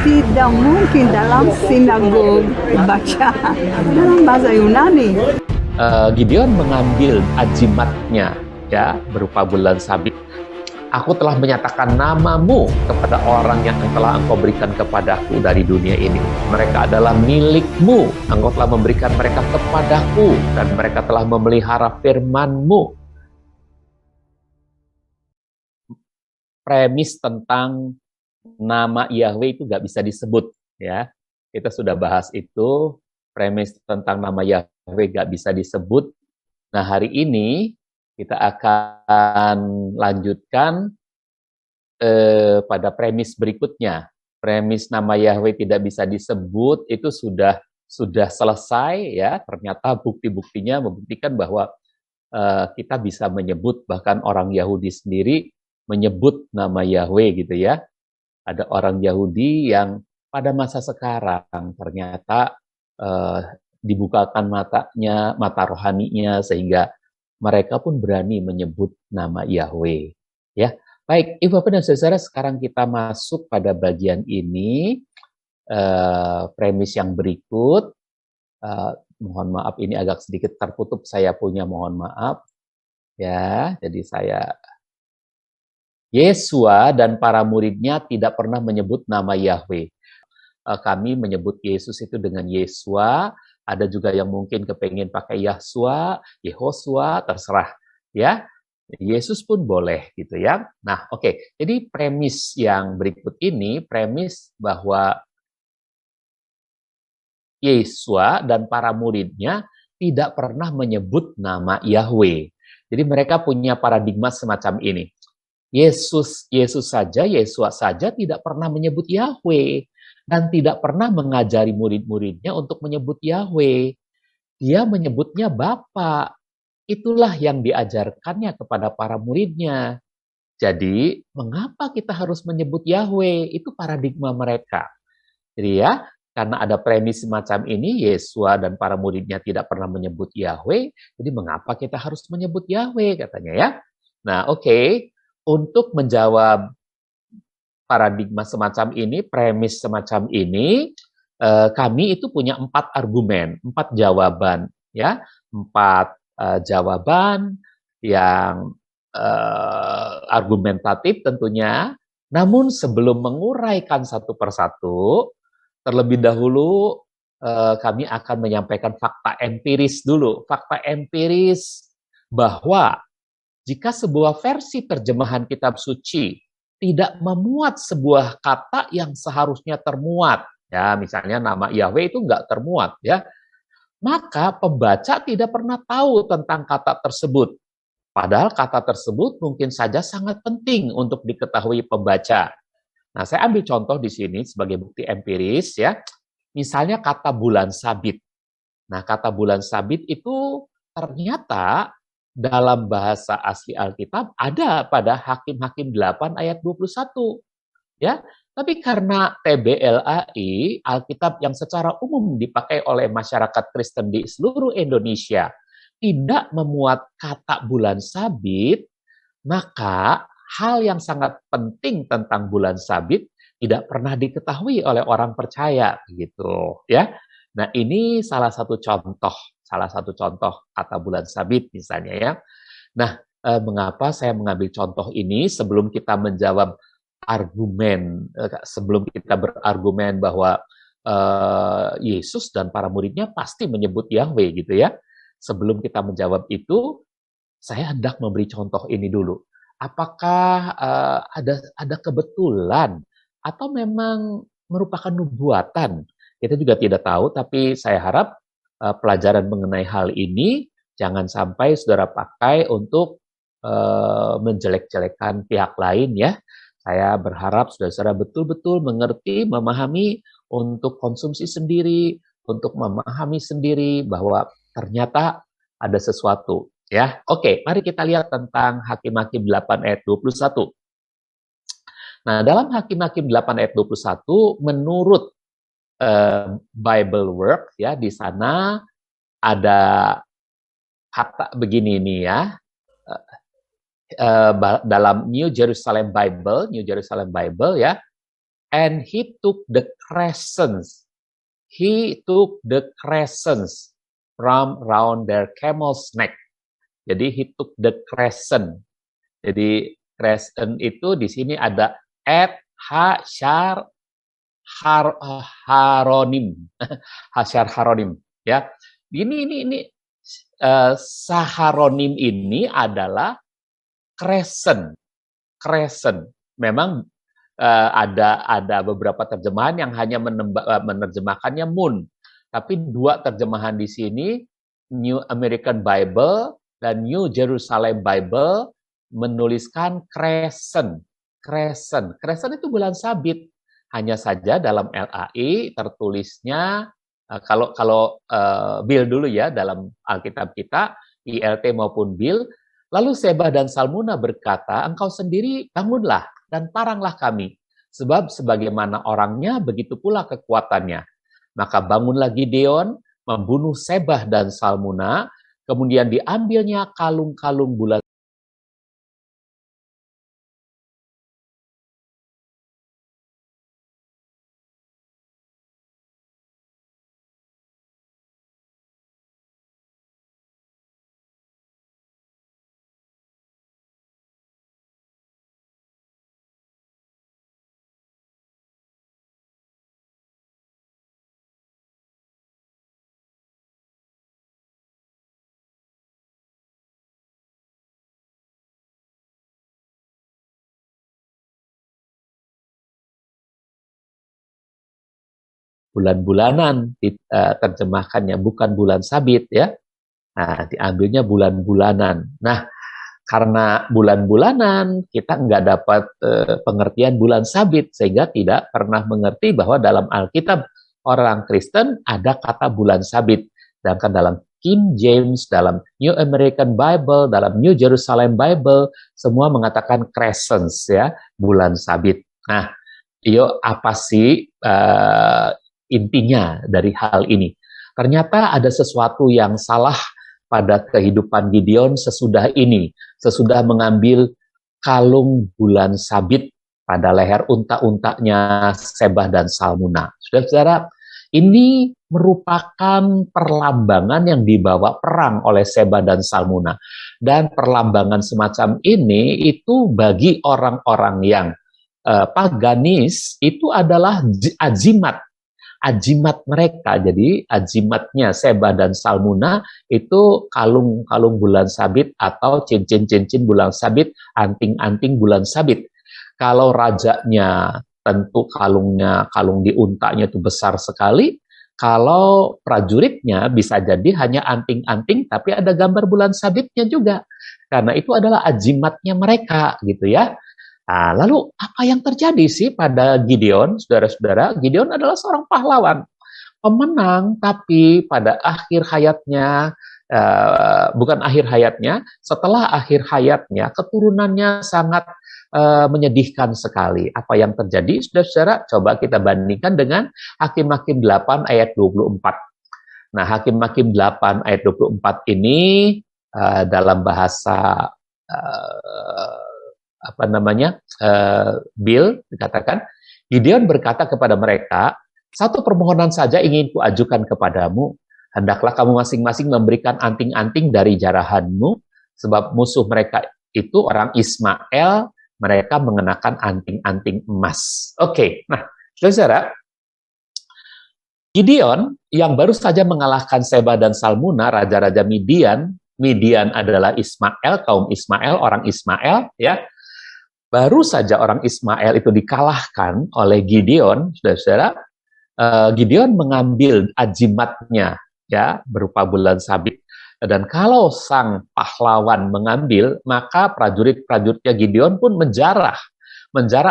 tidak mungkin dalam sinagog baca dalam bahasa Yunani. Gideon mengambil ajimatnya, ya, berupa bulan sabit. Aku telah menyatakan namamu kepada orang yang telah engkau berikan kepadaku dari dunia ini. Mereka adalah milikmu. Engkau telah memberikan mereka kepadaku, dan mereka telah memelihara firmanmu. Premis tentang nama Yahweh itu nggak bisa disebut, ya. Kita sudah bahas itu. Premis tentang nama Yahweh nggak bisa disebut. Nah, hari ini kita akan lanjutkan pada premis berikutnya. Premis nama Yahweh tidak bisa disebut itu sudah selesai, ya. Ternyata bukti-buktinya membuktikan bahwa kita bisa menyebut, bahkan orang Yahudi sendiri menyebut nama Yahweh gitu ya. Ada orang Yahudi yang pada masa sekarang ternyata dibukakan matanya, mata rohaninya, sehingga mereka pun berani menyebut nama Yahweh. Ya, baik, Ibu Bapak dan Saudara, sekarang kita masuk pada bagian ini, premis yang berikut. Mohon maaf, ini agak sedikit tertutup, saya punya, mohon maaf. Ya, jadi Yesua dan para muridnya tidak pernah menyebut nama Yahweh. Kami menyebut Yesus itu dengan Yesua, ada juga yang mungkin kepengen pakai Yahsua, Yehosua, terserah, ya. Yesus pun boleh gitu ya. Nah, oke. Jadi premis yang berikut ini, premis bahwa Yesua dan para muridnya tidak pernah menyebut nama Yahweh. Jadi mereka punya paradigma semacam ini. Yesus saja, Yesua saja tidak pernah menyebut Yahweh, dan tidak pernah mengajari murid-muridnya untuk menyebut Yahweh. Dia menyebutnya Bapa. Itulah yang diajarkannya kepada para muridnya. Jadi, mengapa kita harus menyebut Yahweh? Itu paradigma mereka. Jadi ya, karena ada premis semacam ini, Yesua dan para muridnya tidak pernah menyebut Yahweh, jadi mengapa kita harus menyebut Yahweh, katanya ya. Nah, oke. Untuk menjawab paradigma semacam ini, premis semacam ini, kami itu punya 4 argumen, 4 jawaban, ya, 4 jawaban yang argumentatif tentunya. Namun sebelum menguraikan satu persatu, terlebih dahulu kami akan menyampaikan fakta empiris dulu. Fakta empiris bahwa jika sebuah versi terjemahan kitab suci tidak memuat sebuah kata yang seharusnya termuat, ya, misalnya nama Yahweh itu nggak termuat, ya, maka pembaca tidak pernah tahu tentang kata tersebut. Padahal kata tersebut mungkin saja sangat penting untuk diketahui pembaca. Nah, saya ambil contoh di sini sebagai bukti empiris, ya. Misalnya kata bulan sabit. Nah, kata bulan sabit itu ternyata dalam bahasa asli Alkitab ada pada Hakim-Hakim 8 ayat 21. Ya, tapi karena TBLAI, Alkitab yang secara umum dipakai oleh masyarakat Kristen di seluruh Indonesia, tidak memuat kata bulan sabit, maka hal yang sangat penting tentang bulan sabit tidak pernah diketahui oleh orang percaya, gitu ya. Nah, ini salah satu contoh kata bulan sabit misalnya ya. Nah, mengapa saya mengambil contoh ini sebelum kita menjawab argumen, sebelum kita berargumen bahwa Yesus dan para muridnya pasti menyebut Yahweh gitu ya. Sebelum kita menjawab itu, saya hendak memberi contoh ini dulu. Apakah ada kebetulan atau memang merupakan nubuatan? Kita juga tidak tahu, tapi saya harap pelajaran mengenai hal ini jangan sampai saudara pakai untuk menjelek-jelekan pihak lain ya. Saya berharap saudara-saudara betul-betul mengerti, memahami untuk konsumsi sendiri, untuk memahami sendiri bahwa ternyata ada sesuatu. Ya, oke, mari kita lihat tentang Hakim-Hakim 8 ayat 21. Nah, dalam Hakim-Hakim 8 ayat 21, menurut Bible Works ya, di sana ada kata begini nih ya. Dalam New Jerusalem Bible ya, And he took the crescents. He took the crescents from round their camel's neck. Jadi he took the crescent. Jadi crescent itu di sini ada haronim. Hasyar haronim, ya. Ini saharonim ini adalah crescent. Memang ada beberapa terjemahan yang hanya menerjemahkannya moon, tapi dua terjemahan di sini, New American Bible dan New Jerusalem Bible, menuliskan crescent. Crescent itu bulan sabit. Hanya saja dalam LAI tertulisnya, kalau Bill dulu ya, dalam Alkitab kita, ILT maupun Bill, lalu Seba dan Salmuna berkata, engkau sendiri bangunlah dan paranglah kami, sebab sebagaimana orangnya, begitu pula kekuatannya. Maka bangunlah Gideon, membunuh Seba dan Salmuna, kemudian diambilnya kalung-kalung bulan bulan-bulanan, terjemahkannya bukan bulan sabit ya. Nah, diambilnya bulan-bulanan. Nah, karena bulan-bulanan kita nggak dapat pengertian bulan sabit, sehingga tidak pernah mengerti bahwa dalam Alkitab orang Kristen ada kata bulan sabit. Sedangkan dalam King James, dalam New American Bible, dalam New Jerusalem Bible, semua mengatakan crescents ya, bulan sabit. Nah, apa sih intinya dari hal ini? Ternyata ada sesuatu yang salah pada kehidupan Gideon sesudah ini, sesudah mengambil kalung bulan sabit pada leher unta-untanya Seba dan Salmuna. Saudara-saudara, ini merupakan perlambangan yang dibawa perang oleh Seba dan Salmuna. Dan perlambangan semacam ini itu bagi orang-orang yang paganis itu adalah ajimat mereka. Jadi ajimatnya Seba dan Salmuna itu kalung-kalung bulan sabit atau cincin-cincin bulan sabit, anting-anting bulan sabit. Kalau rajanya tentu kalung di untanya itu besar sekali. Kalau prajuritnya bisa jadi hanya anting-anting tapi ada gambar bulan sabitnya juga. Karena itu adalah ajimatnya mereka gitu ya. Nah, lalu apa yang terjadi sih pada Gideon, saudara-saudara? Gideon adalah seorang pahlawan, pemenang, tapi pada akhir hayatnya, bukan akhir hayatnya, setelah akhir hayatnya, keturunannya sangat menyedihkan sekali. Apa yang terjadi, saudara-saudara? Coba kita bandingkan dengan Hakim-Hakim 8 ayat 24. Nah, Hakim-Hakim 8 ayat 24 ini dalam bahasa Bill dikatakan, Gideon berkata kepada mereka, satu permohonan saja ingin kuajukan kepadamu, hendaklah kamu masing-masing memberikan anting-anting dari jarahanmu, sebab musuh mereka itu orang Ismail, mereka mengenakan anting-anting emas. Oke, nah, saudara, Gideon yang baru saja mengalahkan Seba dan Salmuna, raja-raja Midian adalah Ismail, kaum Ismail, orang Ismail, ya. Baru saja orang Ismail itu dikalahkan oleh Gideon, saudara-saudara. Gideon mengambil ajimatnya, ya, berupa bulan sabit. Dan kalau sang pahlawan mengambil, maka prajurit-prajuritnya Gideon pun menjarah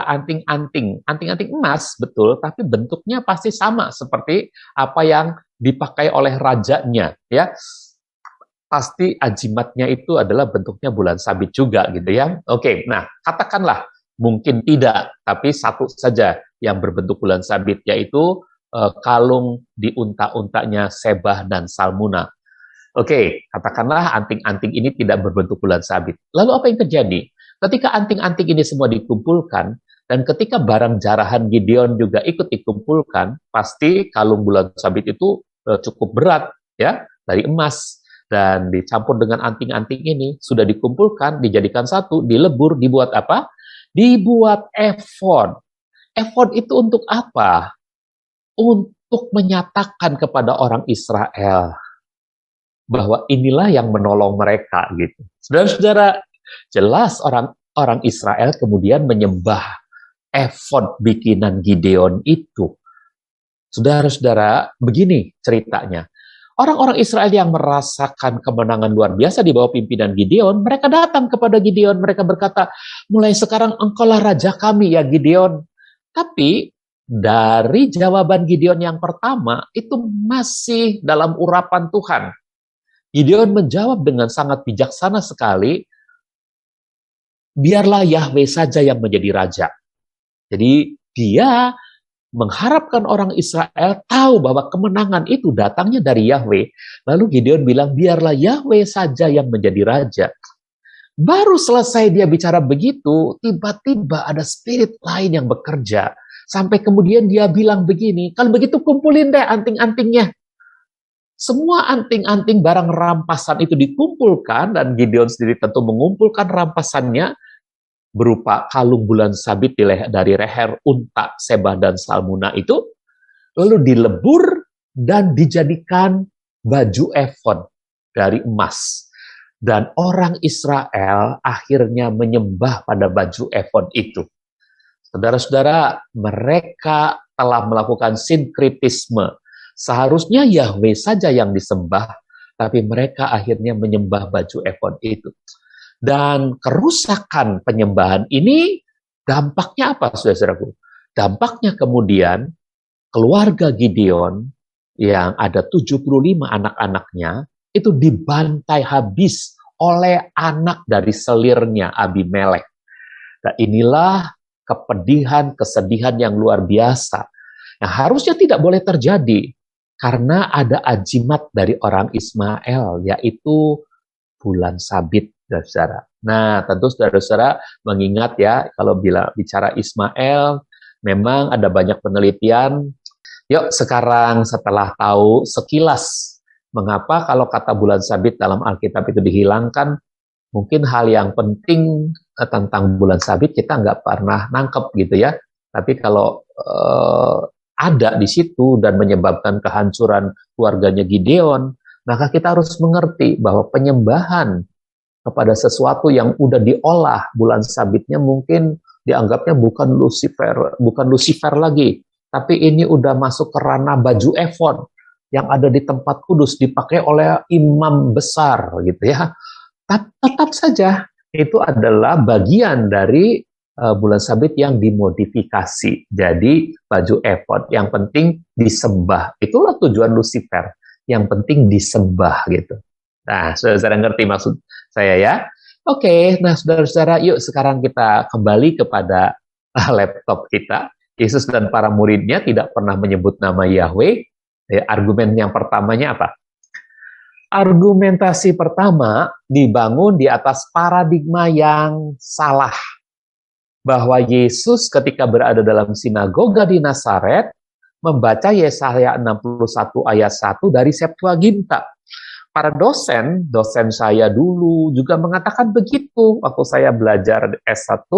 anting-anting emas, betul, tapi bentuknya pasti sama seperti apa yang dipakai oleh rajanya, ya. Pasti ajimatnya itu adalah bentuknya bulan sabit juga gitu ya. Oke, nah katakanlah mungkin tidak, tapi satu saja yang berbentuk bulan sabit, yaitu kalung di unta-untanya Seba dan Salmuna. Oke, katakanlah anting-anting ini tidak berbentuk bulan sabit. Lalu apa yang terjadi? Ketika anting-anting ini semua dikumpulkan, Dan ketika barang jarahan Gideon juga ikut dikumpulkan, pasti kalung bulan sabit itu cukup berat, ya, dari emas. Dan dicampur dengan anting-anting ini, sudah dikumpulkan, dijadikan satu, dilebur, dibuat apa? Dibuat efod. Efod itu untuk apa? Untuk menyatakan kepada orang Israel bahwa inilah yang menolong mereka, gitu. Saudara-saudara, jelas orang Israel kemudian menyembah efod bikinan Gideon itu. Saudara-saudara, begini ceritanya. Orang-orang Israel yang merasakan kemenangan luar biasa di bawah pimpinan Gideon, mereka datang kepada Gideon, mereka berkata, mulai sekarang engkaulah raja kami ya Gideon. Tapi dari jawaban Gideon yang pertama, itu masih dalam urapan Tuhan. Gideon menjawab dengan sangat bijaksana sekali, biarlah Yahweh saja yang menjadi raja. Jadi dia mengharapkan orang Israel tahu bahwa kemenangan itu datangnya dari Yahweh. Lalu Gideon bilang, biarlah Yahweh saja yang menjadi raja. Baru selesai dia bicara begitu, tiba-tiba ada spirit lain yang bekerja. Sampai kemudian dia bilang begini, kalau begitu kumpulin deh anting-antingnya. Semua anting-anting barang rampasan itu dikumpulkan, dan Gideon sendiri tentu mengumpulkan rampasannya, berupa kalung bulan sabit dari leher unta, Sebah, dan Salmuna itu, lalu dilebur dan dijadikan baju efod dari emas. Dan orang Israel akhirnya menyembah pada baju efod itu. Saudara-saudara, mereka telah melakukan sinkritisme. Seharusnya Yahweh saja yang disembah, tapi mereka akhirnya menyembah baju efod itu. Dan kerusakan penyembahan ini dampaknya apa, saudara-saudaraku? Dampaknya kemudian keluarga Gideon yang ada 75 anak-anaknya itu dibantai habis oleh anak dari selirnya Abimelek. Nah, inilah kepedihan, kesedihan yang luar biasa. Nah, harusnya tidak boleh terjadi karena ada ajimat dari orang Ismail, yaitu bulan sabit. Saudara. Nah, tentu saudara-saudara mengingat ya, kalau bicara Ismail, memang ada banyak penelitian. Yuk sekarang setelah tahu sekilas mengapa kalau kata bulan sabit dalam Alkitab itu dihilangkan, mungkin hal yang penting tentang bulan sabit kita nggak pernah nangkep gitu ya. Tapi kalau ada di situ dan menyebabkan kehancuran keluarganya Gideon, maka kita harus mengerti bahwa penyembahan kepada sesuatu yang udah diolah, bulan sabitnya mungkin dianggapnya bukan Lucifer lagi, tapi ini udah masuk ke ranah baju efod yang ada di tempat kudus dipakai oleh imam besar gitu ya. Tetap saja itu adalah bagian dari bulan sabit yang dimodifikasi. Jadi baju efod yang penting disembah. Itulah tujuan Lucifer, yang penting disembah gitu. Nah, saudara-saudara ngerti maksud saya ya? Oke, nah saudara-saudara, yuk sekarang kita kembali kepada laptop kita. Yesus dan para muridnya tidak pernah menyebut nama Yahweh. Argumen yang pertamanya apa? Argumentasi pertama dibangun di atas paradigma yang salah. Bahwa Yesus ketika berada dalam sinagoga di Nazaret, membaca Yesaya 61 ayat 1 dari Septuaginta. Para dosen saya dulu juga mengatakan begitu. Waktu saya belajar S1,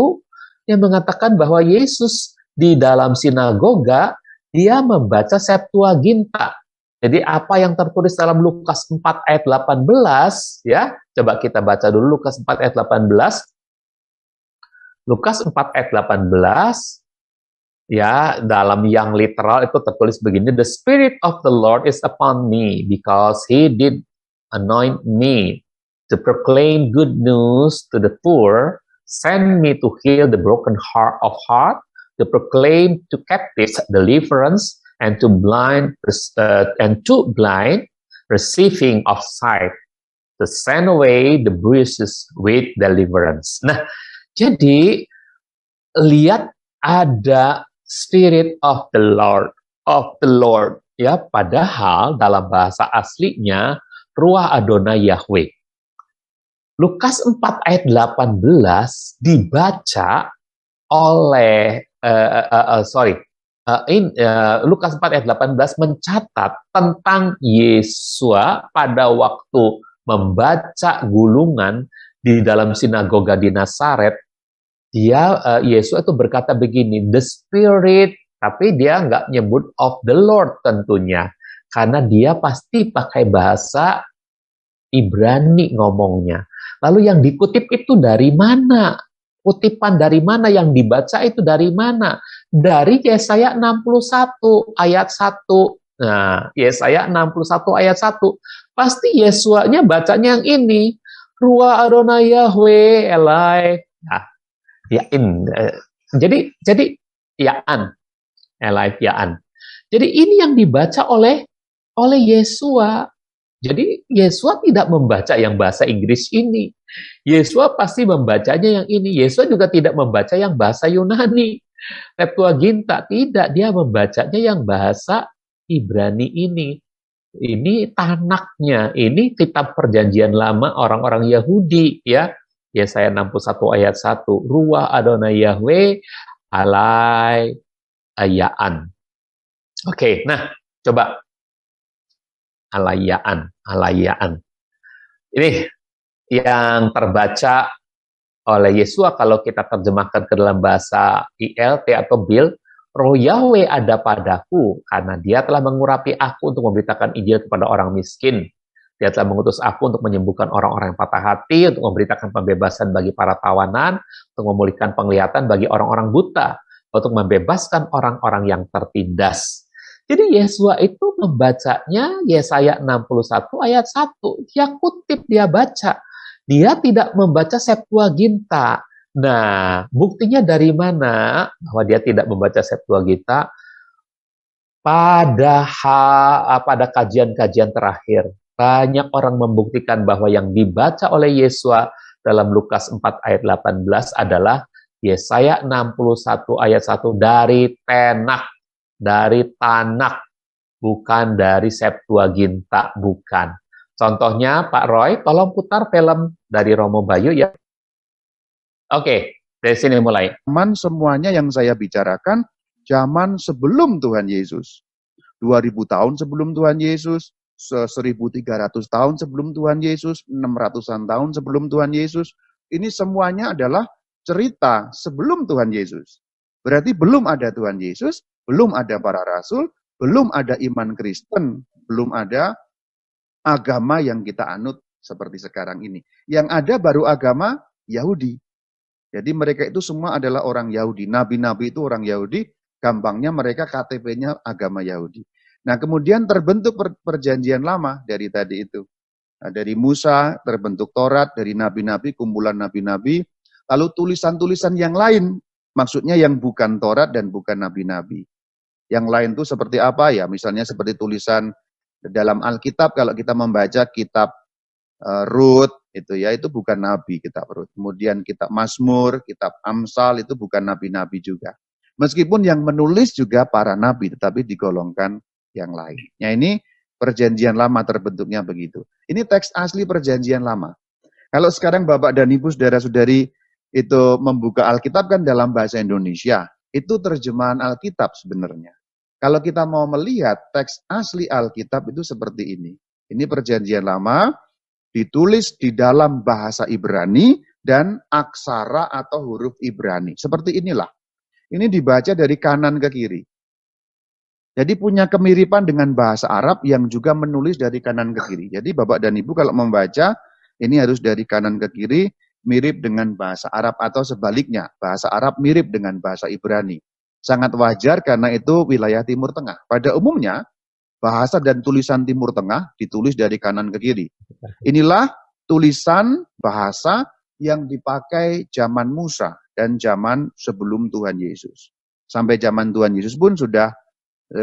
dia mengatakan bahwa Yesus di dalam sinagoga, dia membaca Septuaginta. Jadi apa yang tertulis dalam Lukas 4 ayat 18, ya, coba kita baca dulu Lukas 4 ayat 18. Lukas 4 ayat 18, ya, dalam yang literal itu tertulis begini, The Spirit of the Lord is upon me, because He did anoint me to proclaim good news to the poor, send me to heal the broken heart, to proclaim to captives deliverance, and to blind receiving of sight, to send away the bruises with deliverance. Nah, jadi lihat ada Spirit of the Lord, ya, padahal dalam bahasa aslinya Ruah Adonai Yahweh. Lukas 4 ayat 18 dibaca oleh Lukas 4 ayat 18 mencatat tentang Yesua pada waktu membaca gulungan di dalam sinagoga di Nazaret. Yesus itu berkata begini, the Spirit, tapi dia nggak nyebut of the Lord tentunya, karena dia pasti pakai bahasa Ibrani ngomongnya. Lalu yang dikutip itu dari mana? Kutipan dari mana, yang dibaca itu dari mana? Dari Yesaya 61 ayat 1. Nah, Yesaya 61 ayat 1. Pasti Yesuanya bacanya yang ini. Ruah Adonai Yahweh Elai. Nah, jadi Yaan. Elai Yaan. Jadi ini yang dibaca oleh Yesua. Jadi Yesua tidak membaca yang bahasa Inggris ini. Yesua pasti membacanya yang ini. Yesua juga tidak membaca yang bahasa Yunani. Septuaginta tidak, dia membacanya yang bahasa Ibrani ini. Ini Tanaknya, ini kitab perjanjian lama orang-orang Yahudi ya. Yesaya 61 ayat 1. Ruah Adonai Yahweh alai ayaan. Oke, nah coba alayaan. Ini yang terbaca oleh Yesua kalau kita terjemahkan ke dalam bahasa ILT atau BIL, Roh Yahweh ada padaku karena dia telah mengurapi aku untuk memberitakan Injil kepada orang miskin. Dia telah mengutus aku untuk menyembuhkan orang-orang yang patah hati, untuk memberitakan pembebasan bagi para tawanan, untuk memulihkan penglihatan bagi orang-orang buta, untuk membebaskan orang-orang yang tertindas. Jadi Yesua itu membacanya Yesaya 61 ayat 1. Dia kutip, dia baca. Dia tidak membaca Septuaginta. Nah, buktinya dari mana bahwa dia tidak membaca Septuaginta? Pada kajian-kajian terakhir, banyak orang membuktikan bahwa yang dibaca oleh Yesua dalam Lukas 4 ayat 18 adalah Yesaya 61 ayat 1 dari Tanak, bukan dari Septuaginta, bukan. Contohnya, Pak Roy, tolong putar film dari Romo Bayu ya. Oke, dari sini mulai. Zaman semuanya yang saya bicarakan, zaman sebelum Tuhan Yesus. 2000 tahun sebelum Tuhan Yesus, 1300 tahun sebelum Tuhan Yesus, 600-an tahun sebelum Tuhan Yesus. Ini semuanya adalah cerita sebelum Tuhan Yesus. Berarti belum ada Tuhan Yesus, belum ada para rasul, belum ada iman Kristen, belum ada agama yang kita anut seperti sekarang ini. Yang ada baru agama Yahudi. Jadi mereka itu semua adalah orang Yahudi. Nabi-nabi itu orang Yahudi, gampangnya mereka KTP-nya agama Yahudi. Nah kemudian terbentuk perjanjian lama dari tadi itu. Nah, dari Musa terbentuk Taurat, dari nabi-nabi, kumpulan nabi-nabi, lalu tulisan-tulisan yang lain, maksudnya yang bukan Taurat dan bukan nabi-nabi. Yang lain itu seperti apa ya? Misalnya seperti tulisan dalam Alkitab, kalau kita membaca kitab Rut, itu bukan nabi kitab Rut. Kemudian kitab Mazmur, kitab Amsal, itu bukan nabi-nabi juga. Meskipun yang menulis juga para nabi, tetapi digolongkan yang lain. Nah ini perjanjian lama terbentuknya begitu. Ini teks asli perjanjian lama. Kalau sekarang Bapak dan Ibu saudara-saudari itu membuka Alkitab kan dalam bahasa Indonesia, itu terjemahan Alkitab sebenarnya. Kalau kita mau melihat teks asli Alkitab itu seperti ini. Ini perjanjian lama, ditulis di dalam bahasa Ibrani dan aksara atau huruf Ibrani. Seperti inilah. Ini dibaca dari kanan ke kiri. Jadi punya kemiripan dengan bahasa Arab yang juga menulis dari kanan ke kiri. Jadi Bapak dan Ibu kalau membaca, ini harus dari kanan ke kiri, mirip dengan bahasa Arab atau sebaliknya. Bahasa Arab mirip dengan bahasa Ibrani. Sangat wajar karena itu wilayah Timur Tengah. Pada umumnya, bahasa dan tulisan Timur Tengah ditulis dari kanan ke kiri. Inilah tulisan bahasa yang dipakai zaman Musa dan zaman sebelum Tuhan Yesus. Sampai zaman Tuhan Yesus pun sudah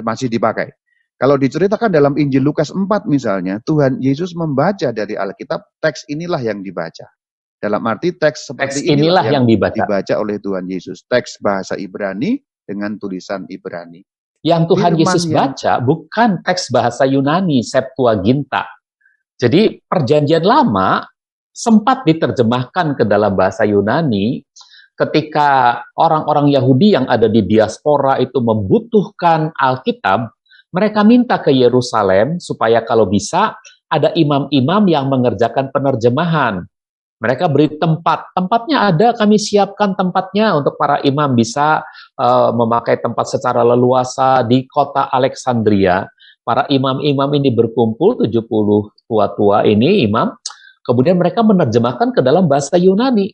masih dipakai. Kalau diceritakan dalam Injil Lukas 4 misalnya, Tuhan Yesus membaca dari Alkitab, teks inilah yang dibaca. Dalam arti teks seperti inilah yang dibaca oleh Tuhan Yesus. Teks bahasa Ibrani dengan tulisan Ibrani. Yang Tuhan Yesus baca bukan teks bahasa Yunani, Septuaginta. Jadi perjanjian lama sempat diterjemahkan ke dalam bahasa Yunani, ketika orang-orang Yahudi yang ada di diaspora itu membutuhkan Alkitab, mereka minta ke Yerusalem supaya kalau bisa ada imam-imam yang mengerjakan penerjemahan. Mereka beri tempat. Tempatnya ada, kami siapkan tempatnya untuk para imam bisa memakai tempat secara leluasa di kota Alexandria. Para imam-imam ini berkumpul, 70 tua-tua ini imam, kemudian mereka menerjemahkan ke dalam bahasa Yunani.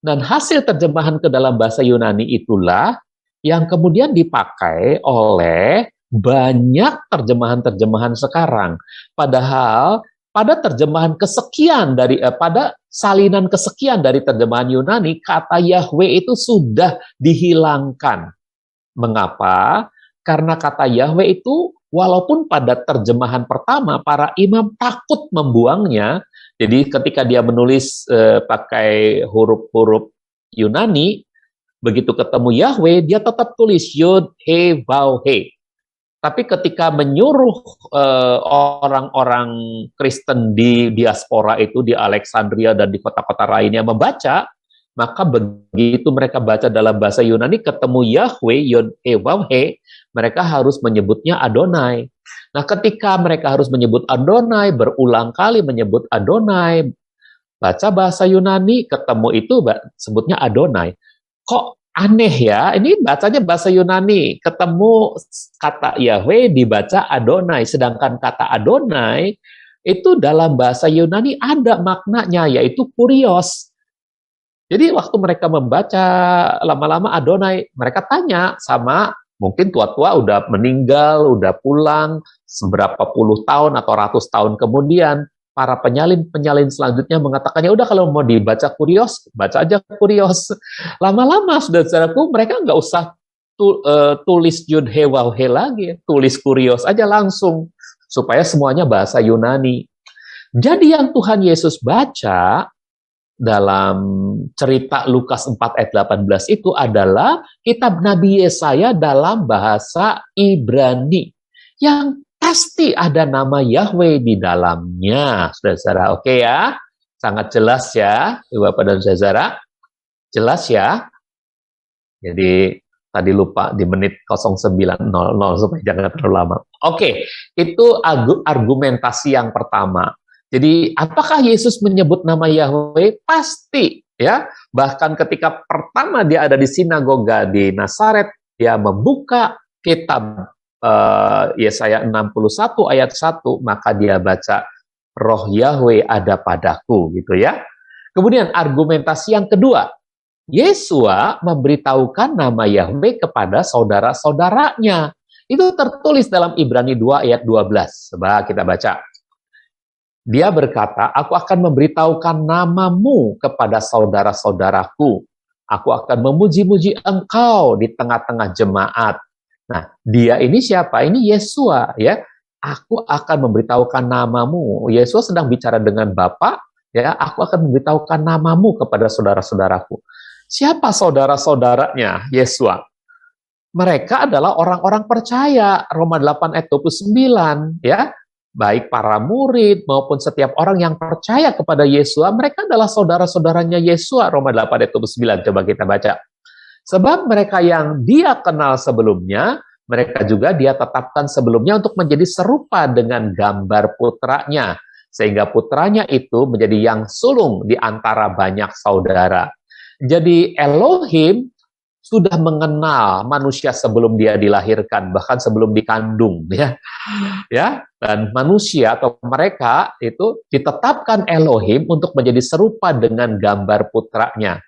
Dan hasil terjemahan ke dalam bahasa Yunani itulah yang kemudian dipakai oleh banyak terjemahan-terjemahan sekarang. Padahal pada terjemahan kesekian pada salinan kesekian dari terjemahan Yunani, kata Yahweh itu sudah dihilangkan. Mengapa? Karena kata Yahweh itu walaupun pada terjemahan pertama para imam takut membuangnya, jadi ketika dia menulis pakai huruf-huruf Yunani, begitu ketemu Yahweh, dia tetap tulis Yod, He, Vav, He. Tapi ketika menyuruh orang-orang Kristen di diaspora itu, di Alexandria dan di kota-kota lainnya membaca, maka begitu mereka baca dalam bahasa Yunani, ketemu Yahweh, Yod, He, Vav, He, mereka harus menyebutnya Adonai. Nah, ketika mereka harus menyebut Adonai, berulang kali menyebut Adonai, baca bahasa Yunani, ketemu itu sebutnya Adonai. Kok aneh ya, ini bacanya bahasa Yunani, ketemu kata Yahweh dibaca Adonai, sedangkan kata Adonai itu dalam bahasa Yunani ada maknanya, yaitu kurios. Jadi waktu mereka membaca lama-lama Adonai, mereka tanya sama mungkin tua-tua udah meninggal, udah pulang, seberapa puluh tahun atau ratus tahun kemudian, para penyalin-penyalin selanjutnya mengatakannya, udah kalau mau dibaca kurios, baca aja kurios. Lama-lama, saudara-saudaraku, mereka nggak usah tulis Yud He Waw He lagi, tulis kurios aja langsung, supaya semuanya bahasa Yunani. Jadi yang Tuhan Yesus baca dalam cerita Lukas 4 ayat 18 itu adalah kitab Nabi Yesaya dalam bahasa Ibrani yang pasti ada nama Yahweh di dalamnya, saudara-saudara. Oke ya, sangat jelas ya, Bapak dan saudara, jelas ya. Jadi tadi lupa di menit 09.00 supaya jangan terlalu lama. Oke, itu argumentasi yang pertama. Jadi, apakah Yesus menyebut nama Yahweh? Pasti, ya. Bahkan ketika pertama dia ada di sinagoga di Nazaret, dia membuka kitab Yesaya 61 ayat 1, maka dia baca, Roh Yahweh ada padaku, gitu ya. Kemudian argumentasi yang kedua, Yesua memberitahukan nama Yahweh kepada saudara-saudaranya. Itu tertulis dalam Ibrani 2 ayat 12. Coba kita baca. Dia berkata, aku akan memberitahukan namamu kepada saudara-saudaraku. Aku akan memuji-muji engkau di tengah-tengah jemaat. Nah, dia ini siapa? Ini Yesua, ya. Aku akan memberitahukan namamu. Yesua sedang bicara dengan Bapa, ya. Aku akan memberitahukan namamu kepada saudara-saudaraku. Siapa saudara-saudaranya Yesua? Mereka adalah orang-orang percaya. Roma 8 ayat 29, ya. Baik para murid maupun setiap orang yang percaya kepada Yesua, mereka adalah saudara-saudaranya Yesua. Roma 8 ayat 29, coba kita baca. Sebab mereka yang dia kenal sebelumnya, mereka juga dia tetapkan sebelumnya untuk menjadi serupa dengan gambar putranya. Sehingga putranya itu menjadi yang sulung di antara banyak saudara. Jadi Elohim sudah mengenal manusia sebelum dia dilahirkan, bahkan sebelum dikandung, ya. Ya, dan manusia atau mereka itu ditetapkan Elohim untuk menjadi serupa dengan gambar putranya.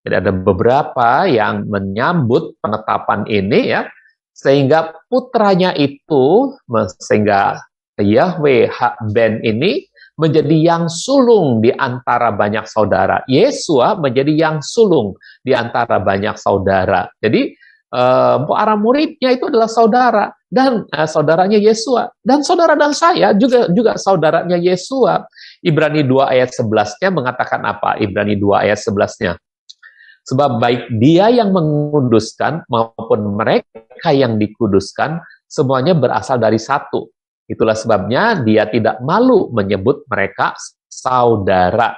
Jadi ada beberapa yang menyambut penetapan ini, ya, sehingga putranya itu, sehingga Yahweh Ben ini menjadi yang sulung di antara banyak saudara. Yesua menjadi yang sulung di antara banyak saudara. Jadi para muridnya itu adalah saudara dan saudaranya Yesua, dan saudara dan saya juga saudaranya Yesua. Ibrani 2 ayat 11-nya mengatakan apa? Ibrani 2 ayat 11-nya. Sebab baik dia yang menguduskan maupun mereka yang dikuduskan, semuanya berasal dari satu. Itulah sebabnya dia tidak malu menyebut mereka saudara.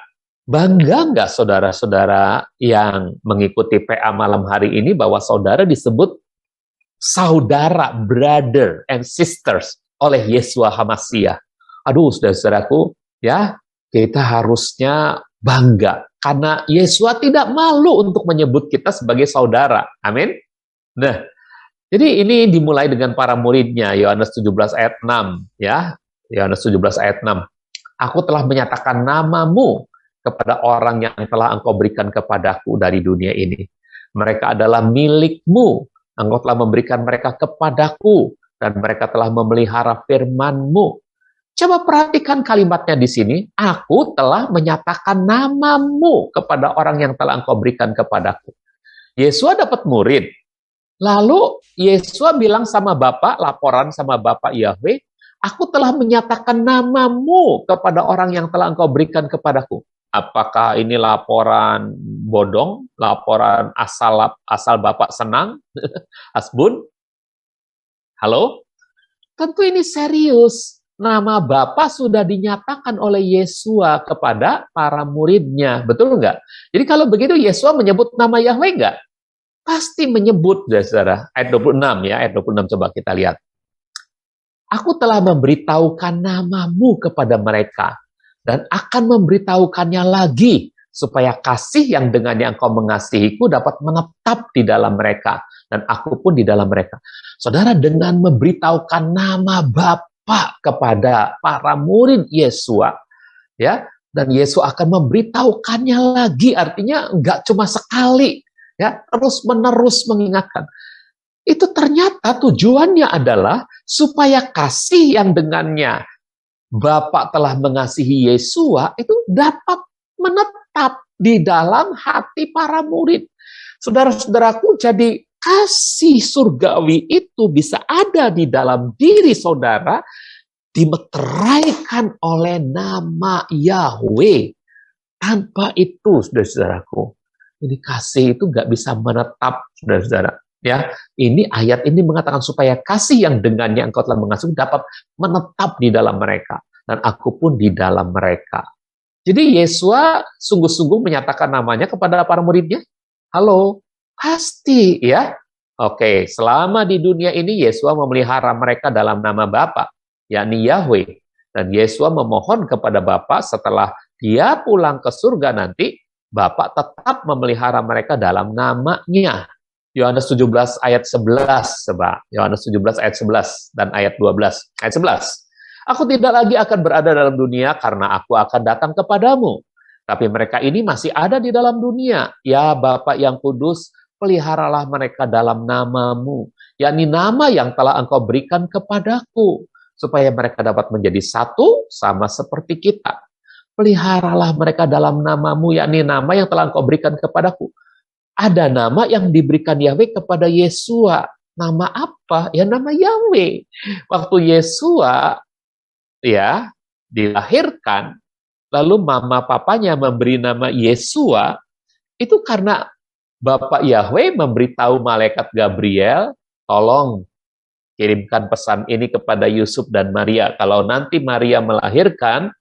Bangga nggak saudara-saudara yang mengikuti PA malam hari ini bahwa saudara disebut saudara, brother and sisters oleh Yeshua HaMashiach. Aduh, saudara-saudaraku, ya, kita harusnya bangga karena Yeshua tidak malu untuk menyebut kita sebagai saudara. Amin. Nah, jadi ini dimulai dengan para muridnya, Yohanes 17 ayat 6, ya. Yohanes 17 ayat 6. Aku telah menyatakan namamu kepada orang yang telah engkau berikan kepadaku dari dunia ini. Mereka adalah milikmu. Engkau telah memberikan mereka kepadaku, dan mereka telah memelihara firman-Mu. Coba perhatikan kalimatnya di sini. Aku telah menyatakan namamu kepada orang yang telah engkau berikan kepadaku. Yesua dapat murid. Lalu Yesua bilang sama Bapa, laporan sama Bapa Yahweh, aku telah menyatakan namamu kepada orang yang telah engkau berikan kepadaku. Apakah ini laporan bodong, laporan asal Bapak senang, asbun? Halo? Tentu ini serius. Nama Bapa sudah dinyatakan oleh Yesua kepada para muridnya. Betul nggak? Jadi kalau begitu Yesua menyebut nama Yahweh nggak? Pasti menyebut, saudara. Ayat 26 ya, ayat 26 coba kita lihat. Aku telah memberitahukan namamu kepada mereka, dan akan memberitahukannya lagi, supaya kasih yang dengannya engkau mengasihiku dapat menetap di dalam mereka, dan aku pun di dalam mereka. Saudara, dengan memberitahukan nama Bapa kepada para murid Yesua, ya, dan Yesus akan memberitahukannya lagi, artinya nggak cuma sekali, ya, terus-menerus mengingatkan. Itu ternyata tujuannya adalah supaya kasih yang dengannya Bapa telah mengasihi Yesua itu dapat menetap di dalam hati para murid. Saudara-saudaraku, jadi kasih surgawi itu bisa ada di dalam diri saudara, dimeteraikan oleh nama Yahweh. Tanpa itu, saudara-saudaraku, ini kasih itu nggak bisa menetap, saudara-saudara. Ya, ini ayat ini mengatakan supaya kasih yang dengannya engkau telah mengasihi dapat menetap di dalam mereka, dan aku pun di dalam mereka. Jadi Yesua sungguh-sungguh menyatakan namanya kepada para muridnya. Halo, pasti ya. Oke, selama di dunia ini Yesua memelihara mereka dalam nama Bapa, yakni Yahweh. Dan Yesua memohon kepada Bapa setelah dia pulang ke surga nanti, Bapa tetap memelihara mereka dalam namanya. Yohanes 17 ayat 11, coba. Yohanes 17 ayat 11 dan ayat 12. Ayat 11. Aku tidak lagi akan berada dalam dunia karena aku akan datang kepadamu. Tapi mereka ini masih ada di dalam dunia. Ya Bapa yang kudus, peliharalah mereka dalam namamu, yakni nama yang telah engkau berikan kepadaku, supaya mereka dapat menjadi satu sama seperti kita. Peliharalah mereka dalam namamu, yakni nama yang telah engkau berikan kepadaku. Ada nama yang diberikan Yahweh kepada Yesua. Nama apa? Ya nama Yahweh. Waktu Yesua ya dilahirkan, lalu mama papanya memberi nama Yesua, itu karena Bapak Yahweh memberitahu malaikat Gabriel, tolong kirimkan pesan ini kepada Yusuf dan Maria. Kalau nanti Maria melahirkan,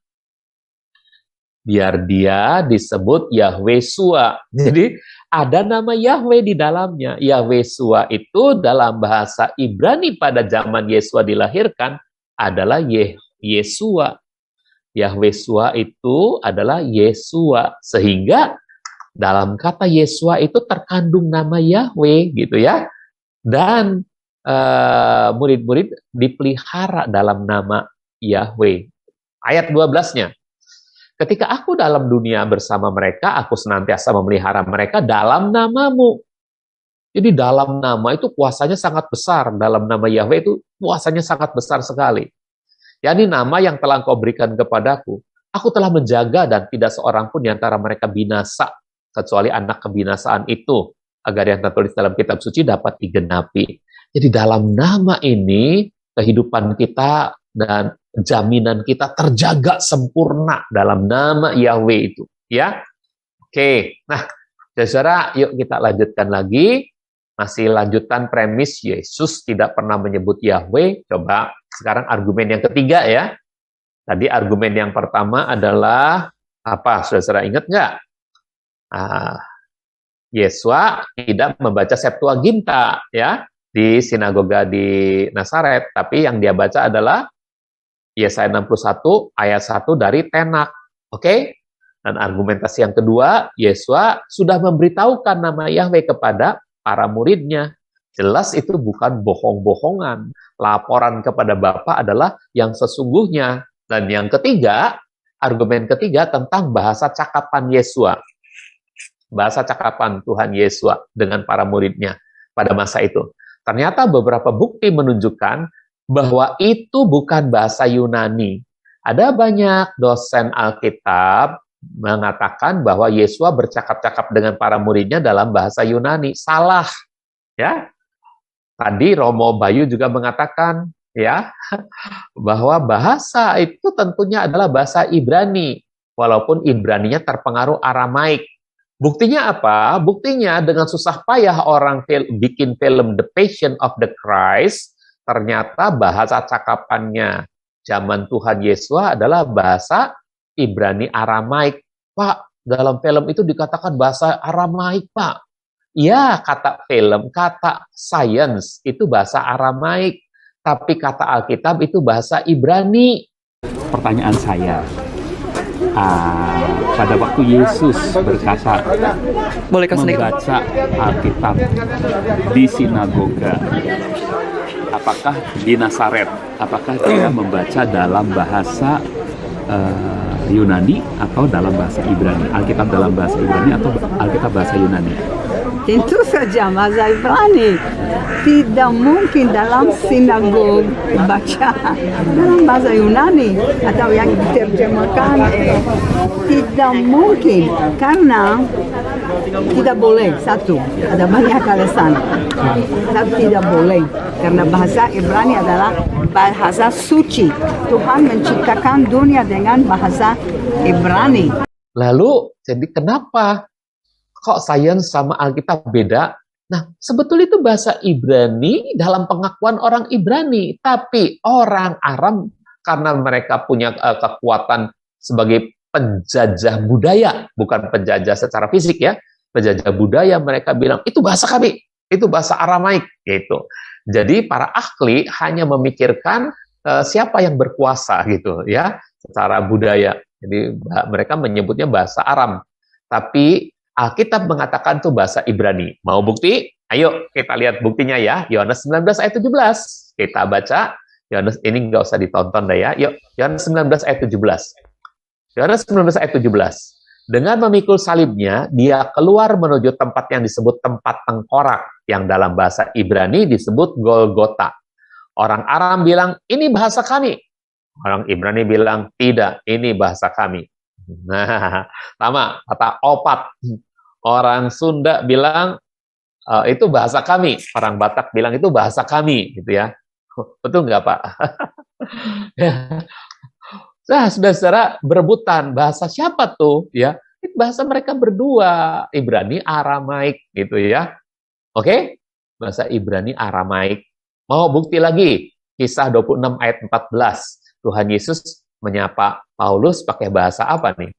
biar dia disebut Yahweh-Sua. Jadi ada nama Yahweh di dalamnya. Yahweh-Sua itu dalam bahasa Ibrani pada zaman Yesua dilahirkan adalah Yesua. Yahweh-Sua itu adalah Yesua. Sehingga dalam kata Yesua itu terkandung nama Yahweh gitu ya. Dan murid-murid dipelihara dalam nama Yahweh. Ayat 12-nya. Ketika aku dalam dunia bersama mereka, aku senantiasa memelihara mereka dalam namamu. Jadi dalam nama itu kuasanya sangat besar. Dalam nama Yahweh itu kuasanya sangat besar sekali. yakni nama yang telah engkau berikan kepadaku. Aku telah menjaga dan tidak seorang pun di antara mereka binasa, kecuali anak kebinasaan itu, agar yang tertulis dalam kitab suci dapat digenapi. Jadi dalam nama ini, kehidupan kita dan jaminan kita terjaga sempurna dalam nama Yahweh itu. Ya, oke. Nah, saudara, yuk kita lanjutkan lagi. Masih lanjutan premis Yesus tidak pernah menyebut Yahweh. Coba sekarang argumen yang ketiga ya. Tadi argumen yang pertama adalah Apa, saudara ingat nggak? Ah, Yesua tidak membaca Septuaginta ya di sinagoga di Nazaret, tapi yang dia baca adalah Yesaya 61 ayat 1 dari Tenak. Oke? Dan argumentasi yang kedua, Yesua sudah memberitahukan nama Yahweh kepada para muridnya. Jelas itu bukan bohong-bohongan. Laporan kepada Bapa adalah yang sesungguhnya. Dan yang ketiga, argumen ketiga tentang bahasa cakapan Yesua. Bahasa cakapan Tuhan Yesua dengan para muridnya pada masa itu. Ternyata beberapa bukti menunjukkan bahwa itu bukan bahasa Yunani. Ada banyak dosen Alkitab mengatakan bahwa Yesua bercakap-cakap dengan para muridnya dalam bahasa Yunani. Salah, ya. Tadi Romo Bayu juga mengatakan, ya, bahwa bahasa itu tentunya adalah bahasa Ibrani, walaupun Ibraninya terpengaruh Aramaik. Buktinya apa? Buktinya dengan susah payah orang bikin film The Passion of the Christ, ternyata bahasa cakapannya zaman Tuhan Yesua adalah bahasa Ibrani Aramaik. Pak, dalam film itu dikatakan bahasa Aramaik, Pak. Ya, kata film, kata science itu bahasa Aramaik, tapi kata Alkitab itu bahasa Ibrani. Pertanyaan saya, pada waktu Yesus berkata membaca Alkitab di sinagoga, apakah di Nazaret, apakah dia membaca dalam bahasa Yunani atau dalam bahasa Ibrani? Alkitab dalam bahasa Ibrani atau Alkitab bahasa Yunani? Tentu saja bahasa Ibrani. Tidak mungkin dalam sinagog baca dalam bahasa Yunani atau yang diterjemahkan. Tidak mungkin karena tidak boleh. Satu, ada banyak alasan. Tapi tidak boleh karena bahasa Ibrani adalah bahasa suci. Tuhan menciptakan dunia dengan bahasa Ibrani. Lalu, jadi kenapa kok sains sama Alkitab beda? Nah, sebetulnya itu bahasa Ibrani dalam pengakuan orang Ibrani, tapi orang Aram karena mereka punya kekuatan sebagai penjajah budaya, bukan penjajah secara fisik ya, penjajah budaya, mereka bilang itu bahasa kami, itu bahasa Aramaik gitu. Jadi para ahli hanya memikirkan siapa yang berkuasa gitu ya, secara budaya. Jadi mereka menyebutnya bahasa Aram. Tapi Alkitab mengatakan itu bahasa Ibrani. Mau bukti? Ayo kita lihat buktinya ya. Yohanes 19 ayat 17. Kita baca. Yohanes ini nggak usah ditonton deh ya. Yuk, Yohanes 19 ayat 17. Yohanes 19 ayat 17. Dengan memikul salibnya, dia keluar menuju tempat yang disebut tempat tengkorak, yang dalam bahasa Ibrani disebut Golgota. Orang Aram bilang, ini bahasa kami. Orang Ibrani bilang, tidak, ini bahasa kami. Nah, sama, kata opat. Orang Sunda bilang, itu bahasa kami. Orang Batak bilang, itu bahasa kami. Gitu ya. Betul nggak, Pak? Nah, saudara-saudara berebutan. Bahasa siapa tuh? Ya, bahasa mereka berdua. Ibrani, Aramaik. Gitu ya. Oke? Bahasa Ibrani, Aramaik. Mau bukti lagi? Kisah 26 ayat 14. Tuhan Yesus menyapa Paulus pakai bahasa apa nih?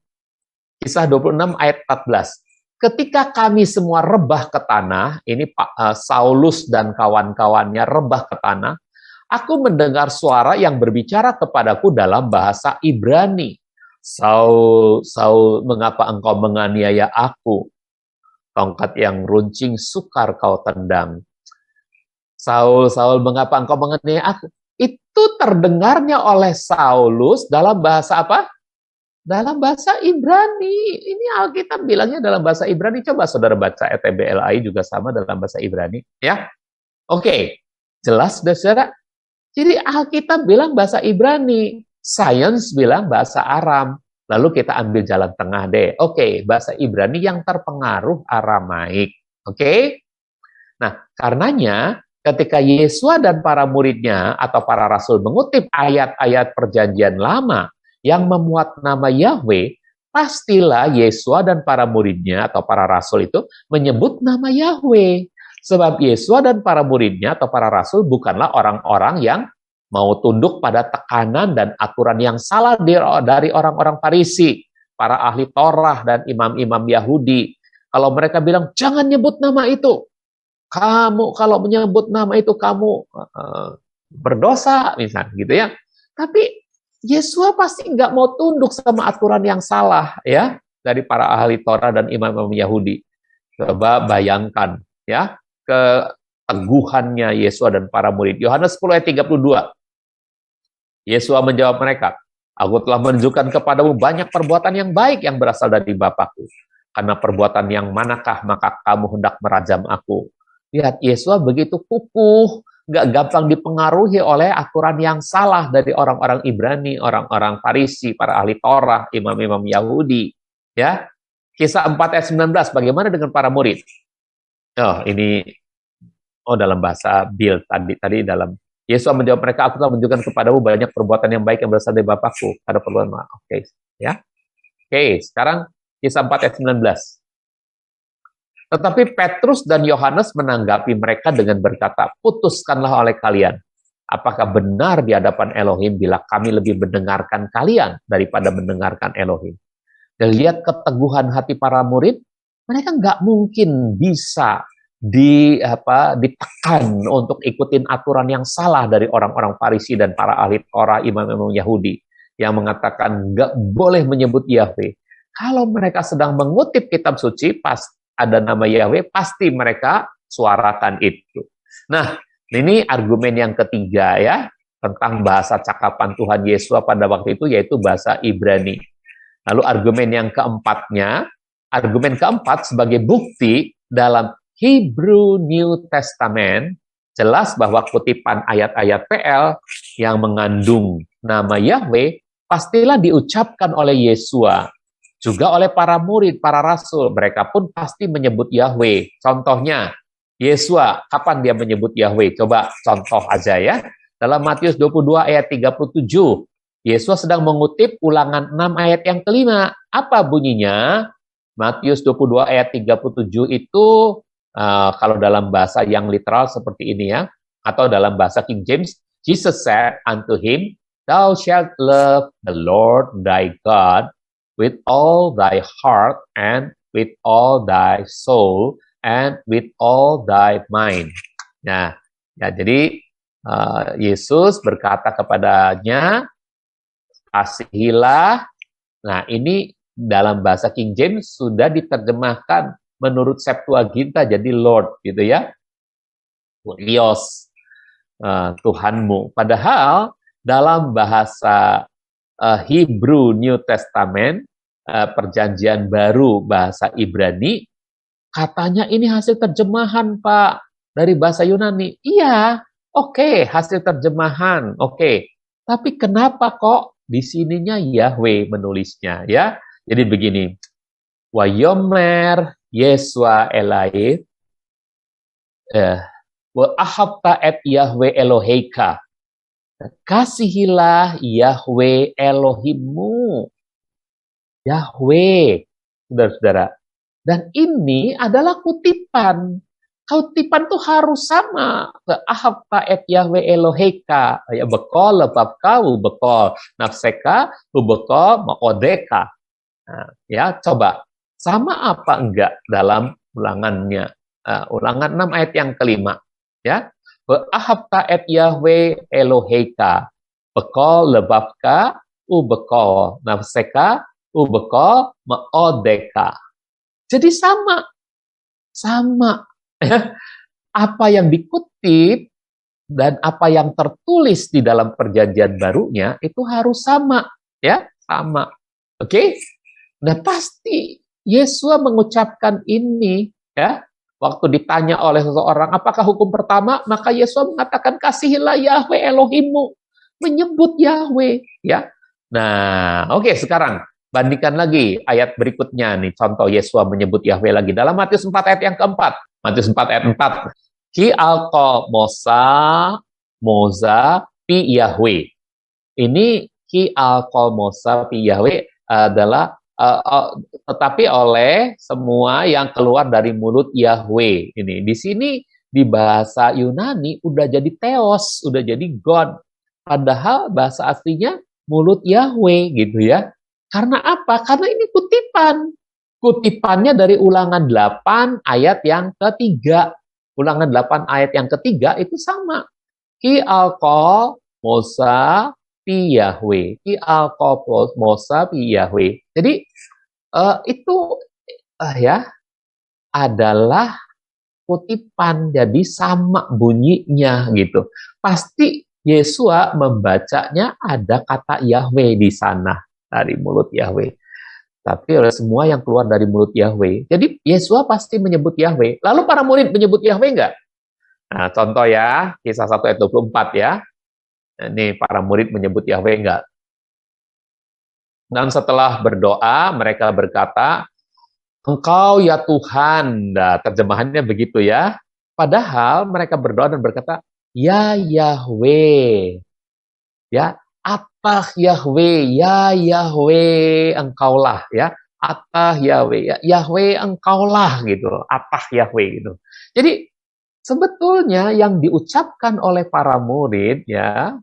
Kisah 26 ayat 14. Ketika kami semua rebah ke tanah, ini Saulus dan kawan-kawannya rebah ke tanah, aku mendengar suara yang berbicara kepadaku dalam bahasa Ibrani. Saul, Saul, mengapa engkau menganiaya aku? Tongkat yang runcing sukar kau tendang. Saul, Saul, mengapa engkau menganiaya aku? Itu terdengarnya oleh Saulus dalam bahasa apa? Dalam bahasa Ibrani. Ini Alkitab bilangnya dalam bahasa Ibrani. Coba saudara baca ETBLAI juga sama dalam bahasa Ibrani. Ya, oke. Jelas, saudara? Jadi Alkitab bilang bahasa Ibrani. Sains bilang bahasa Aram. Lalu kita ambil jalan tengah deh. Oke, bahasa Ibrani yang terpengaruh Aramaik. Oke? Nah, karenanya ketika Yesua dan para muridnya atau para rasul mengutip ayat-ayat perjanjian lama yang memuat nama Yahweh, pastilah Yesua dan para muridnya atau para rasul itu menyebut nama Yahweh. Sebab Yesua dan para muridnya atau para rasul bukanlah orang-orang yang mau tunduk pada tekanan dan aturan yang salah dari orang-orang Farisi. para ahli Torah dan imam-imam Yahudi. Kalau mereka bilang, jangan nyebut nama itu. Kamu kalau menyebut nama itu, kamu berdosa, misalnya gitu ya. Tapi Yesua pasti nggak mau tunduk sama aturan yang salah ya dari para ahli Torah dan imam-imam Yahudi. Coba bayangkan ya keteguhannya Yesua dan para murid. Yohanes 10 ayat 32. Yesua menjawab mereka, aku telah menunjukkan kepadamu banyak perbuatan yang baik yang berasal dari Bapakku. Karena perbuatan yang manakah maka kamu hendak merajam aku. Lihat, Yesua begitu kukuh, nggak gampang dipengaruhi oleh aturan yang salah dari orang-orang Ibrani, orang-orang Farisi, para ahli Torah, imam-imam Yahudi. Ya, Kisah 4 ayat 19, bagaimana dengan para murid? Dalam bahasa Bill tadi dalam Yesus menjawab mereka, aku telah menunjukkan kepadamu banyak perbuatan yang baik yang berasal dari Bapakku. Ada perbuatan ya. Sekarang Kisah 4 ayat 19. Tetapi Petrus dan Yohanes menanggapi mereka dengan berkata, putuskanlah oleh kalian. Apakah benar di hadapan Elohim bila kami lebih mendengarkan kalian daripada mendengarkan Elohim? Dan lihat keteguhan hati para murid, mereka nggak mungkin bisa ditekan untuk ikutin aturan yang salah dari orang-orang Farisi dan para ahli Torah, imam-imam Yahudi yang mengatakan nggak boleh menyebut Yahweh. Kalau mereka sedang mengutip kitab suci, pas ada nama Yahweh, pasti mereka suarakan itu. Nah, ini argumen yang ketiga ya, tentang bahasa cakapan Tuhan Yesus pada waktu itu, yaitu bahasa Ibrani. Lalu argumen yang argumen keempat sebagai bukti dalam Hebrew New Testament, jelas bahwa kutipan ayat-ayat PL yang mengandung nama Yahweh, pastilah diucapkan oleh Yesua. Juga oleh para murid, para rasul, mereka pun pasti menyebut Yahweh. Contohnya, Yesua, kapan dia menyebut Yahweh? Coba contoh aja ya. Dalam Matius 22 ayat 37, Yesua sedang mengutip Ulangan 6 ayat yang kelima. Apa bunyinya? Matius 22 ayat 37 itu, kalau dalam bahasa yang literal seperti ini ya, atau dalam bahasa King James, Jesus said unto him, thou shalt love the Lord thy God with all thy heart and with all thy soul and with all thy mind. Nah, ya, jadi Yesus berkata kepadanya, kasihilah. Nah, ini dalam bahasa King James sudah diterjemahkan menurut Septuaginta jadi Lord, gitu ya. Kurios, Tuhanmu. Padahal dalam bahasa Hebrew New Testament, Perjanjian Baru bahasa Ibrani, katanya ini hasil terjemahan, Pak, dari bahasa Yunani. Iya, oke, hasil terjemahan, oke. Tapi kenapa kok di sininya Yahweh menulisnya, ya? Jadi begini, Wayomer Yesua Elai, wa ahabta et Yahweh Eloheika. Kasihilah Yahweh Elohimmu. Yahweh, saudara-saudara. Dan ini adalah kutipan. Kutipan itu harus sama. Ahabta et Yahweh Eloheika. Ya bekol lebabka ubekol nafseka ubekol maodeka. Nah, ya coba sama apa enggak dalam ulangannya? Ulangan 6 ayat yang kelima. Ya. Ahabta et Yahweh Eloheika. Bekol lebabka ubekol nafseka ubekol maodeka. Jadi sama. Apa yang dikutip dan apa yang tertulis di dalam perjanjian barunya itu harus sama, ya, sama. Oke? Nah, pasti Yesua mengucapkan ini, ya. Waktu ditanya oleh seseorang, apakah hukum pertama? Maka Yesua mengatakan, kasihilah Yahweh Elohimmu. Menyebut Yahweh, ya. Nah, oke, sekarang bandingkan lagi ayat berikutnya nih, contoh Yesua menyebut Yahweh lagi dalam Matius 4 ayat yang keempat. Matius 4 ayat 4. Ki alko moza pi Yahweh. Ini ki alko moza pi Yahweh adalah tetapi oleh semua yang keluar dari mulut Yahweh. Ini di sini di bahasa Yunani udah jadi theos, udah jadi God. Padahal bahasa aslinya mulut Yahweh gitu ya. Karena apa? Karena ini kutipan. Kutipannya dari Ulangan 8 ayat yang ketiga. Ulangan 8 ayat yang ketiga itu sama. Ki alko mosa pi Yahweh. Ki alko mosa pi Yahweh. Jadi itu ya adalah kutipan, jadi sama bunyinya gitu. Pasti Yesua membacanya ada kata Yahweh di sana dari mulut Yahweh. Tapi oleh semua yang keluar dari mulut Yahweh. Jadi Yesua pasti menyebut Yahweh. Lalu para murid menyebut Yahweh enggak? Nah, contoh ya, Kisah 1 ayat 24 ya. Ini para murid menyebut Yahweh enggak? Dan setelah berdoa, mereka berkata, Engkau ya Tuhan. Nah, terjemahannya begitu ya. Padahal mereka berdoa dan berkata, Ya Yahweh. Ya, Atah Yahweh, ya Yahweh, engkaulah ya. Atah Yahweh, ya Yahweh engkaulah gitu. Atah Yahweh gitu. Jadi sebetulnya yang diucapkan oleh para murid ya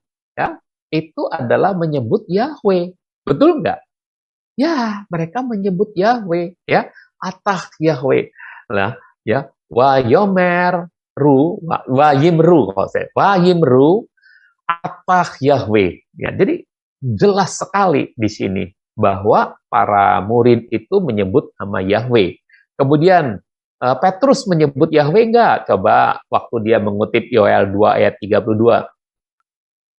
itu adalah menyebut Yahweh. Betul nggak? Ya, mereka menyebut Yahweh ya. Atah Yahweh. Nah, ya, wa yomer ru, wa yimru, wa yimru Atah Yahweh. Ya, jadi jelas sekali di sini bahwa para murid itu menyebut nama Yahweh. Kemudian Petrus menyebut Yahweh enggak? Coba waktu dia mengutip Yoel 2 ayat 32.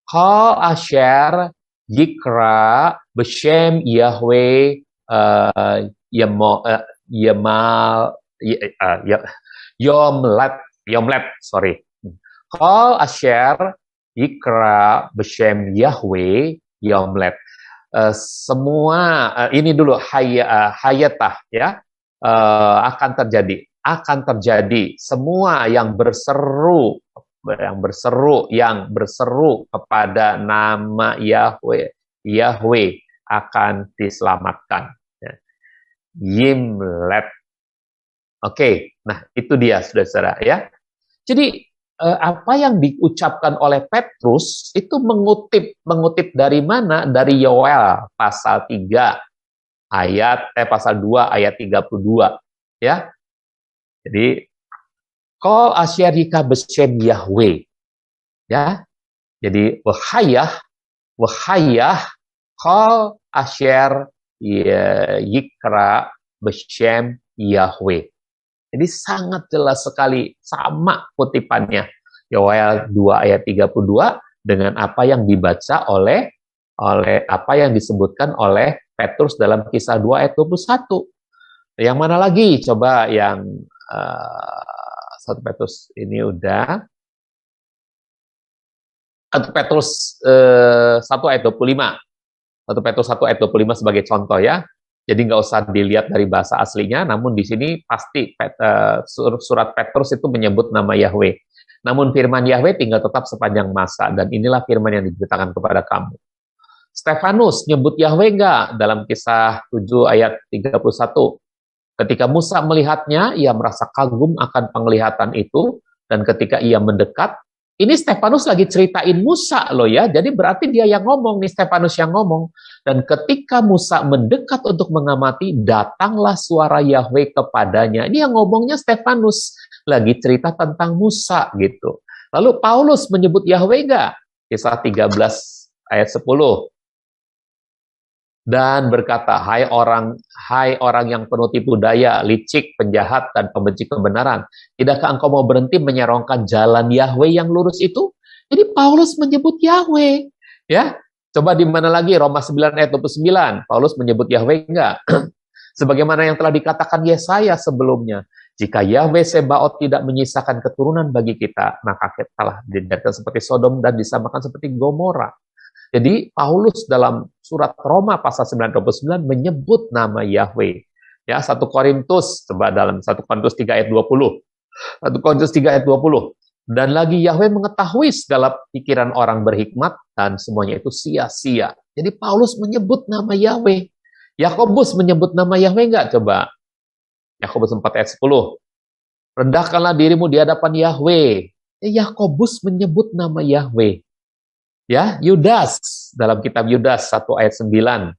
Kol asher yikra beshem Yahweh yomlet, sorry. Kol asher yikra beshem Yahweh yomlet. Semua ini dulu hayatah ya akan terjadi semua yang berseru kepada nama Yahweh akan diselamatkan. Yimlet. Oke, nah itu dia saudara-saudara ya. Jadi apa yang diucapkan oleh Petrus itu mengutip dari mana? Dari Yoel pasal 3 pasal 2 ayat 32 ya. Jadi Kol asyarika beshem Yahweh. Ya. Jadi wahayah kol asyer yikra beshem Yahweh. Jadi sangat jelas sekali sama kutipannya Yoel 2 ayat 32 dengan apa yang dibaca oleh apa yang disebutkan oleh Petrus dalam Kisah 2 ayat 21. Yang mana lagi? Coba yang 1 Petrus ini udah 1 Petrus 1 ayat 25. 1 Petrus 1 ayat 25 sebagai contoh ya. Jadi nggak usah dilihat dari bahasa aslinya, namun di sini pasti surat Petrus itu menyebut nama Yahweh. Namun firman Yahweh tinggal tetap sepanjang masa, dan inilah firman yang diberitakan kepada kamu. Stefanus nyebut Yahweh nggak dalam Kisah 7 ayat 31? Ketika Musa melihatnya, ia merasa kagum akan penglihatan itu, dan ketika ia mendekat, ini Stefanus lagi ceritain Musa loh ya, jadi berarti dia yang ngomong nih, Stefanus yang ngomong. Dan ketika Musa mendekat untuk mengamati, datanglah suara Yahweh kepadanya. Ini yang ngomongnya Stefanus, lagi cerita tentang Musa gitu. Lalu Paulus menyebut Yahweh nggak? Kisah 13 ayat 10. Dan berkata, hai orang yang penuh tipu daya, licik, penjahat, dan pembenci kebenaran, tidakkah engkau mau berhenti menyerongkan jalan Yahweh yang lurus itu? Jadi Paulus menyebut Yahweh. Ya, coba di mana lagi? Roma 9 ayat 29. Paulus menyebut Yahweh enggak? Sebagaimana yang telah dikatakan Yesaya sebelumnya, jika Yahweh Sebaot tidak menyisakan keturunan bagi kita, maka kita telah dijadikan seperti Sodom dan disamakan seperti Gomora. Jadi Paulus dalam surat Roma pasal 9:29 menyebut nama Yahweh. Ya, 1 Korintus, coba dalam 1 Korintus 3 ayat 20. 1 Korintus 3 ayat 20. Dan lagi Yahweh mengetahui segala pikiran orang berhikmat dan semuanya itu sia-sia. Jadi Paulus menyebut nama Yahweh. Yakobus menyebut nama Yahweh enggak? Coba. Yakobus 4 ayat 10. Rendahkanlah dirimu di hadapan Yahweh. Yakobus menyebut nama Yahweh. Ya, Yudas dalam kitab Yudas 1 ayat 9.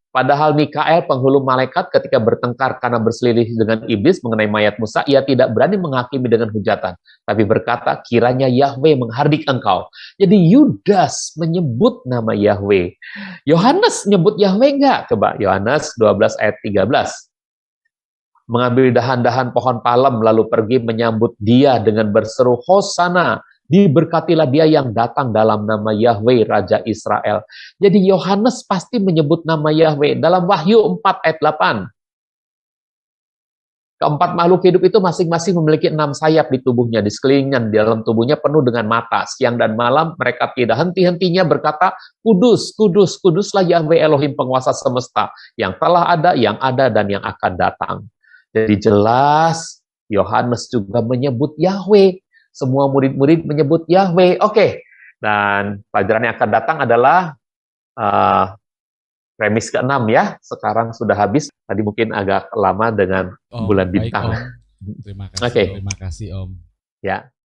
Padahal Mikael, penghulu malaikat, ketika bertengkar karena berselisih dengan iblis mengenai mayat Musa, ia tidak berani menghakimi dengan hujatan, tapi berkata, kiranya Yahweh menghardik engkau. Jadi Yudas menyebut nama Yahweh. Yohanes nyebut Yahweh enggak? Coba Yohanes 12 ayat 13. Mengambil dahan-dahan pohon palem, lalu pergi menyambut dia dengan berseru, Hosana, diberkatilah dia yang datang dalam nama Yahweh, Raja Israel. Jadi Yohanes pasti menyebut nama Yahweh. Dalam Wahyu 4 ayat 8. Keempat makhluk hidup itu masing-masing memiliki 6 sayap di tubuhnya, di sekelilingnya, di dalam tubuhnya penuh dengan mata. Siang dan malam mereka tidak henti-hentinya berkata, Kudus, kudus, kuduslah Yahweh Elohim penguasa semesta, yang telah ada, yang ada, dan yang akan datang. Jadi jelas Yohanes juga menyebut Yahweh. Semua murid-murid menyebut Yahweh. Oke. Dan pelajaran yang akan datang adalah premis ke-6 ya. Sekarang sudah habis. Tadi mungkin agak lama dengan bulan bintang. Baik, Om. Terima kasih. Oke. Terima kasih, Om. Ya.